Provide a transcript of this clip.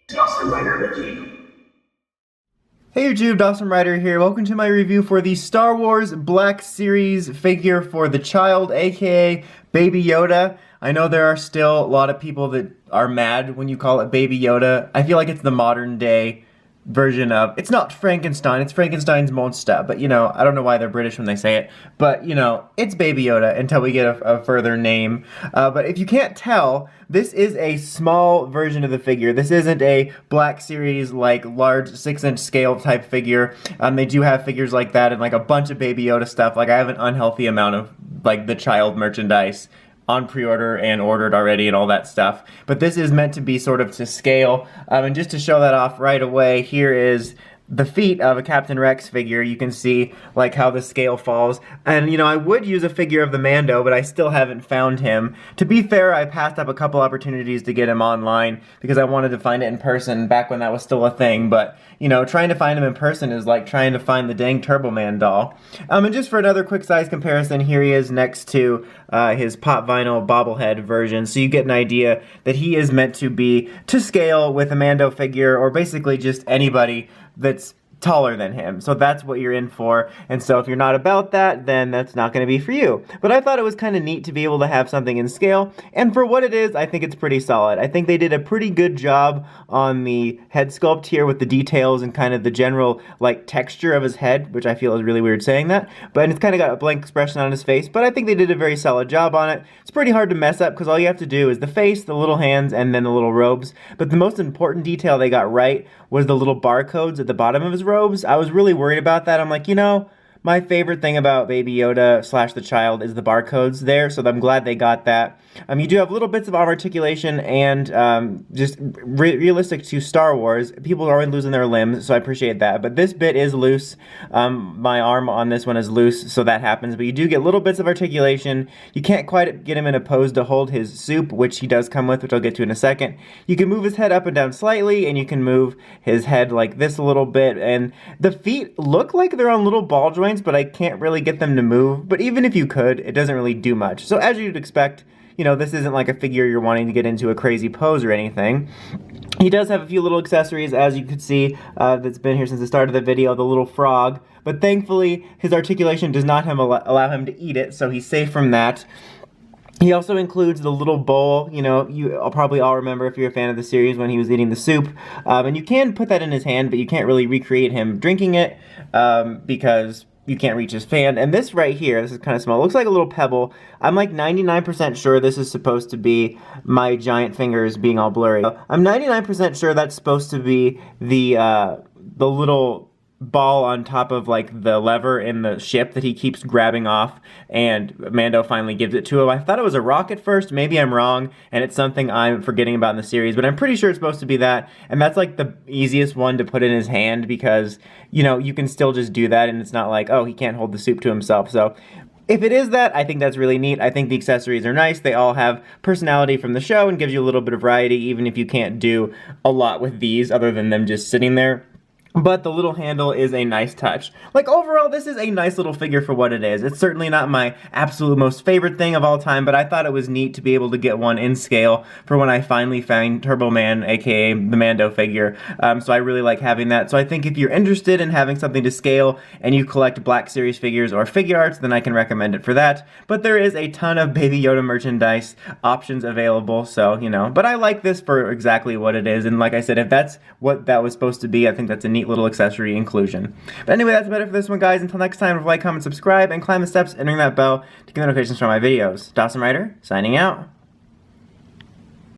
Dawson Rider Wiki. Hey YouTube, Dawson Rider here. Welcome to my review for the Star Wars Black Series figure for the child, aka Baby Yoda. I know there are still a lot of people that are mad when you call it Baby Yoda. I feel like it's the modern day version of, it's not Frankenstein, it's Frankenstein's monster, but you know, I don't know why they're British when they say it, but you know, it's Baby Yoda until we get a further name. But if you can't tell, this is a small version of the figure. This isn't a Black Series, like, large 6-inch scale type figure. They do have figures like that and like a bunch of Baby Yoda stuff. Like, I have an unhealthy amount of like the child merchandise on pre-order and ordered already and all that stuff. But this is meant to be sort of to scale. And just to show that off right away, here is the feet of a Captain Rex figure. You can see like how the scale falls. And you know, I would use a figure of the Mando, but I still haven't found him. To be fair, I passed up a couple opportunities to get him online because I wanted to find it in person back when that was still a thing. But you know, trying to find him in person is like trying to find the dang Turbo Man doll. And just for another quick size comparison, here he is next to his pop vinyl bobblehead version, so you get an idea that he is meant to be to scale with a Mando figure, or basically just anybody that's taller than him. So that's what you're in for. And so if you're not about that, then that's not going to be for you. But I thought it was kind of neat to be able to have something in scale. And for what it is, I think it's pretty solid. I think they did a pretty good job on the head sculpt here with the details and kind of the general like texture of his head, which I feel is really weird saying that. But it's kind of got a blank expression on his face. But I think they did a very solid job on it. It's pretty hard to mess up because all you have to do is the face, the little hands, and then the little robes. But the most important detail they got right was the little barcodes at the bottom of his robes. I was really worried about that. I'm like, you know, my favorite thing about Baby Yoda / the child is the barcodes there, so I'm glad they got that. You do have little bits of arm articulation and just realistic to Star Wars. People are always losing their limbs, so I appreciate that. But this bit is loose. My arm on this one is loose, so that happens. But you do get little bits of articulation. You can't quite get him in a pose to hold his soup, which he does come with, which I'll get to in a second. You can move his head up and down slightly, and you can move his head like this a little bit. And the feet look like they're on little ball joints, but I can't really get them to move. But even if you could, it doesn't really do much. So as you'd expect, you know, this isn't like a figure you're wanting to get into a crazy pose or anything. He does have a few little accessories, as you could see, that's been here since the start of the video, the little frog. But thankfully, his articulation does not allow him to eat it, so he's safe from that. He also includes the little bowl. You know, you'll probably all remember if you're a fan of the series when he was eating the soup. And you can put that in his hand, but you can't really recreate him drinking it because you can't reach his fan. And this right here, this is kind of small, it looks like a little pebble. I'm like 99% sure this is supposed to be my giant fingers being all blurry. I'm 99% sure that's supposed to be the little ball on top of like the lever in the ship that he keeps grabbing off, and Mando finally gives it to him. I thought it was a rock at first. Maybe I'm wrong and it's something I'm forgetting about in the series, but I'm pretty sure it's supposed to be that. And that's like the easiest one to put in his hand because, you know, you can still just do that and it's not like, oh, he can't hold the soup to himself. So if it is that, I think that's really neat. I think the accessories are nice. They all have personality from the show and gives you a little bit of variety, even if you can't do a lot with these other than them just sitting there. But the little handle is a nice touch. Like, overall, this is a nice little figure for what it is. It's certainly not my absolute most favorite thing of all time, but I thought it was neat to be able to get one in scale for when I finally found Turbo Man, aka the Mando figure. So I really like having that. So I think if you're interested in having something to scale and you collect Black Series figures or figure arts, then I can recommend it for that. But there is a ton of Baby Yoda merchandise options available, so, you know. But I like this for exactly what it is, and like I said, if that's what that was supposed to be, I think that's a neat little accessory inclusion. But anyway, that's about it for this one, guys. Until next time, like, comment, subscribe, and climb the steps and ring that bell to get notifications from my videos. Dawson Rider, signing out.